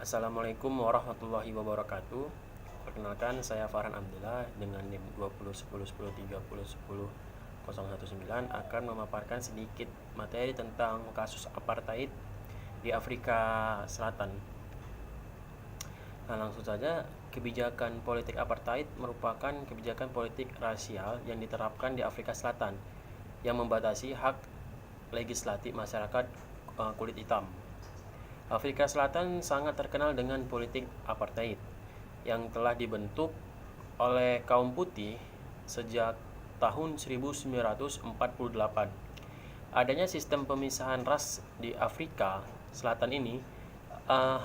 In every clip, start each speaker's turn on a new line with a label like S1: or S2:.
S1: Assalamualaikum warahmatullahi wabarakatuh. Perkenalkan, saya Farhan Abdullah dengan NIM 201010301019 akan memaparkan sedikit materi tentang kasus apartheid di Afrika Selatan. Nah, langsung saja, kebijakan politik apartheid merupakan kebijakan politik rasial yang diterapkan di Afrika Selatan yang membatasi hak legislatif masyarakat kulit hitam. Afrika Selatan sangat terkenal dengan politik apartheid yang telah dibentuk oleh kaum putih sejak tahun 1948. Adanya sistem pemisahan ras di Afrika Selatan ini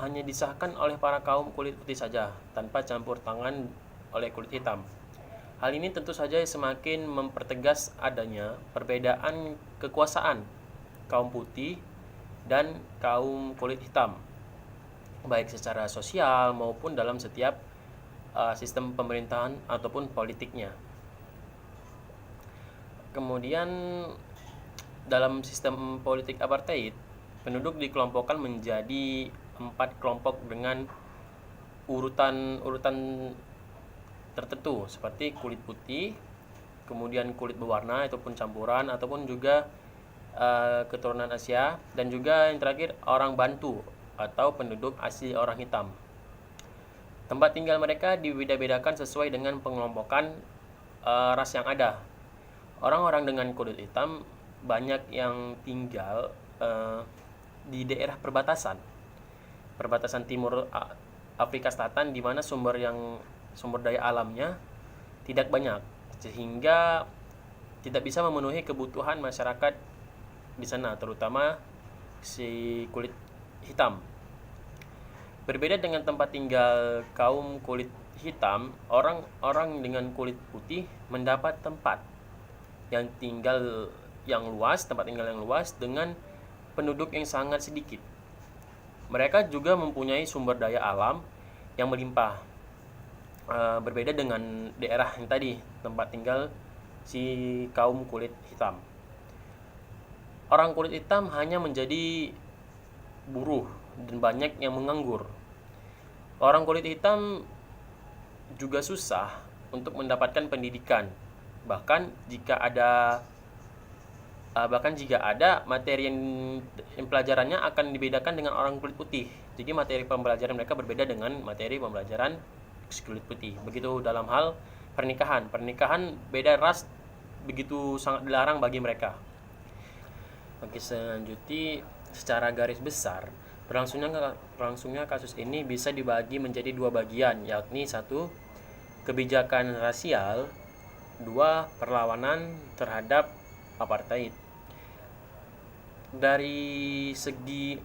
S1: hanya disahkan oleh para kaum kulit putih saja, tanpa campur tangan oleh kulit hitam. Hal ini tentu saja semakin mempertegas adanya perbedaan kekuasaan kaum putih dan kaum kulit hitam, baik secara sosial maupun dalam setiap sistem pemerintahan ataupun politiknya. Kemudian dalam sistem politik apartheid, penduduk dikelompokkan menjadi 4 kelompok dengan urutan tertentu, seperti kulit putih, kemudian kulit berwarna ataupun campuran, ataupun juga keturunan Asia, dan juga yang terakhir orang Bantu atau penduduk asli orang hitam. Tempat tinggal mereka dibeda-bedakan sesuai dengan pengelompokan ras yang ada. Orang-orang dengan kulit hitam banyak yang tinggal di daerah perbatasan timur Afrika Selatan, di mana sumber daya alamnya tidak banyak, sehingga tidak bisa memenuhi kebutuhan masyarakat di sana, terutama si kulit hitam. Berbeda dengan tempat tinggal kaum kulit hitam, orang-orang dengan kulit putih mendapat tempat tinggal yang luas dengan penduduk yang sangat sedikit. Mereka juga mempunyai sumber daya alam yang melimpah. Berbeda dengan daerah yang tadi, tempat tinggal si kaum kulit hitam. Orang kulit hitam hanya menjadi buruh dan banyak yang menganggur. Orang kulit hitam juga susah untuk mendapatkan pendidikan. Bahkan jika ada materi yang pelajarannya akan dibedakan dengan orang kulit putih. Jadi materi pembelajaran mereka berbeda dengan materi pembelajaran kulit putih. Begitu dalam hal pernikahan. Pernikahan beda ras begitu sangat dilarang bagi mereka. Oke, selanjutnya secara garis besar, berlangsungnya kasus ini bisa dibagi menjadi 2 bagian, yakni 1. Kebijakan rasial, 2. Perlawanan terhadap apartheid. Dari segi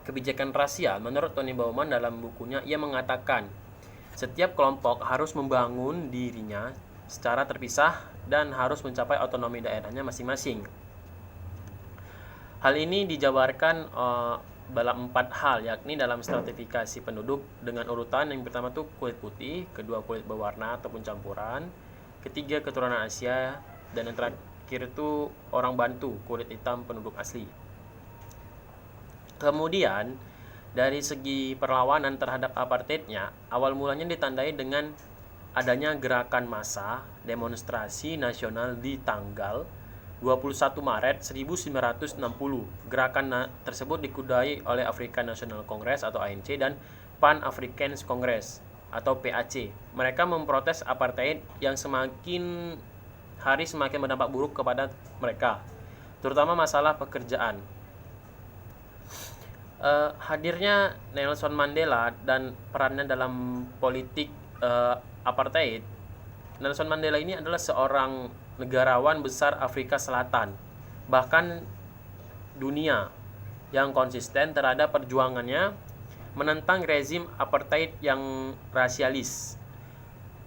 S1: kebijakan rasial, menurut Tony Bauman dalam bukunya, ia mengatakan setiap kelompok harus membangun dirinya secara terpisah dan harus mencapai otonomi daerahnya masing-masing. Hal ini dijabarkan dalam 4 hal, yakni dalam stratifikasi penduduk dengan urutan. Yang pertama tuh kulit putih, kedua kulit berwarna ataupun campuran, ketiga keturunan Asia, dan yang terakhir itu orang Bantu, kulit hitam penduduk asli. Kemudian dari segi perlawanan terhadap apartheidnya, awal mulanya ditandai dengan adanya gerakan massa demonstrasi nasional di tanggal 21 Maret 1960. Gerakan tersebut dikuasai oleh African National Congress atau ANC dan Pan African Congress atau PAC. Mereka memprotes apartheid yang semakin hari semakin berdampak buruk kepada mereka, terutama masalah pekerjaan. Hadirnya Nelson Mandela dan perannya dalam politik apartheid. Nelson Mandela ini adalah seorang negarawan besar Afrika Selatan, bahkan dunia, yang konsisten terhadap perjuangannya menentang rezim apartheid yang rasialis.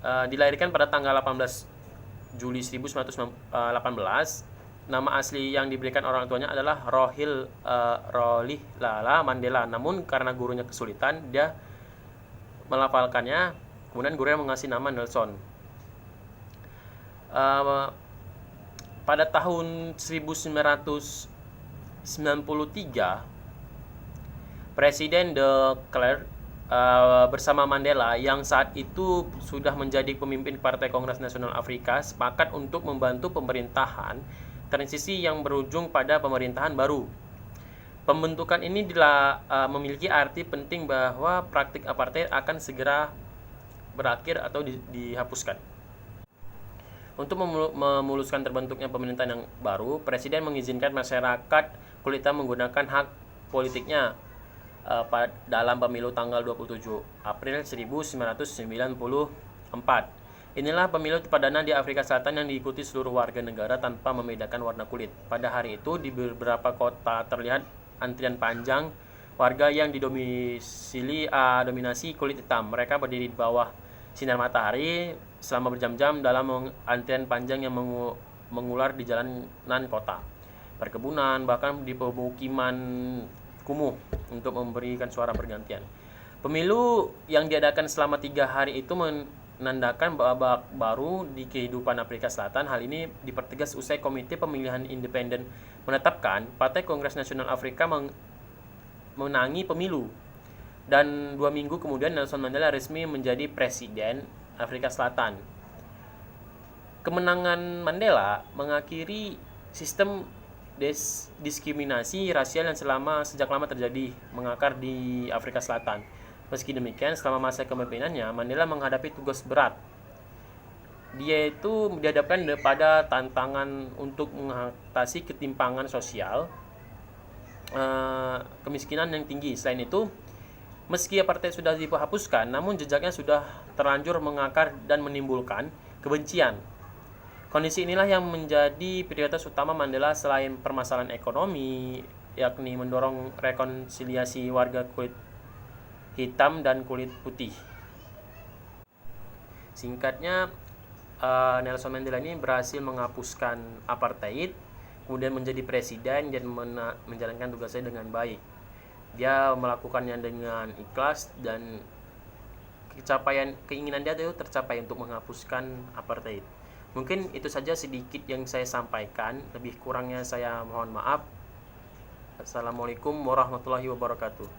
S1: Dilahirkan pada tanggal 18 Juli 1918. Nama asli yang diberikan orang tuanya adalah Rolihlahla Mandela. Namun karena gurunya kesulitan, dia melafalkannya. Kemudian gurunya mengasih nama Nelson. Pada tahun 1993, Presiden de Klerk bersama Mandela yang saat itu sudah menjadi pemimpin Partai Kongres Nasional Afrika sepakat untuk membantu pemerintahan transisi yang berujung pada pemerintahan baru. Pembentukan ini memiliki arti penting bahwa praktik apartheid akan segera berakhir atau dihapuskan. Untuk memuluskan terbentuknya pemerintahan yang baru, Presiden mengizinkan masyarakat kulit hitam menggunakan hak politiknya dalam pemilu tanggal 27 April 1994. Inilah pemilu perdana di Afrika Selatan yang diikuti seluruh warga negara tanpa membedakan warna kulit. Pada hari itu, di beberapa kota terlihat antrian panjang warga yang dominasi kulit hitam. Mereka berdiri di bawah sinar matahari selama berjam-jam dalam antrian panjang yang mengular di jalanan kota, perkebunan, bahkan di pemukiman kumuh untuk memberikan suara bergantian. Pemilu yang diadakan selama 3 hari itu menandakan babak baru di kehidupan Afrika Selatan. Hal ini dipertegas usai Komite Pemilihan Independen menetapkan Partai Kongres Nasional Afrika menangi pemilu. Dan 2 minggu kemudian Nelson Mandela resmi menjadi Presiden Afrika Selatan. Kemenangan Mandela mengakhiri sistem diskriminasi rasial yang sejak lama terjadi mengakar di Afrika Selatan. Meski demikian, selama masa kepemimpinannya, Mandela menghadapi tugas berat. Dia itu dihadapkan pada tantangan untuk mengatasi ketimpangan sosial, kemiskinan yang tinggi. Selain itu, meski apartheid sudah dihapuskan, namun jejaknya sudah terlanjur mengakar dan menimbulkan kebencian. Kondisi inilah yang menjadi prioritas utama Mandela selain permasalahan ekonomi, yakni mendorong rekonsiliasi warga kulit hitam dan kulit putih. Singkatnya, Nelson Mandela ini berhasil menghapuskan apartheid, kemudian menjadi presiden dan menjalankan tugasnya dengan baik. Dia melakukannya dengan ikhlas dan keinginan dia itu tercapai untuk menghapuskan apartheid. Mungkin itu saja sedikit yang saya sampaikan. Lebih kurangnya saya mohon maaf. Assalamualaikum warahmatullahi wabarakatuh.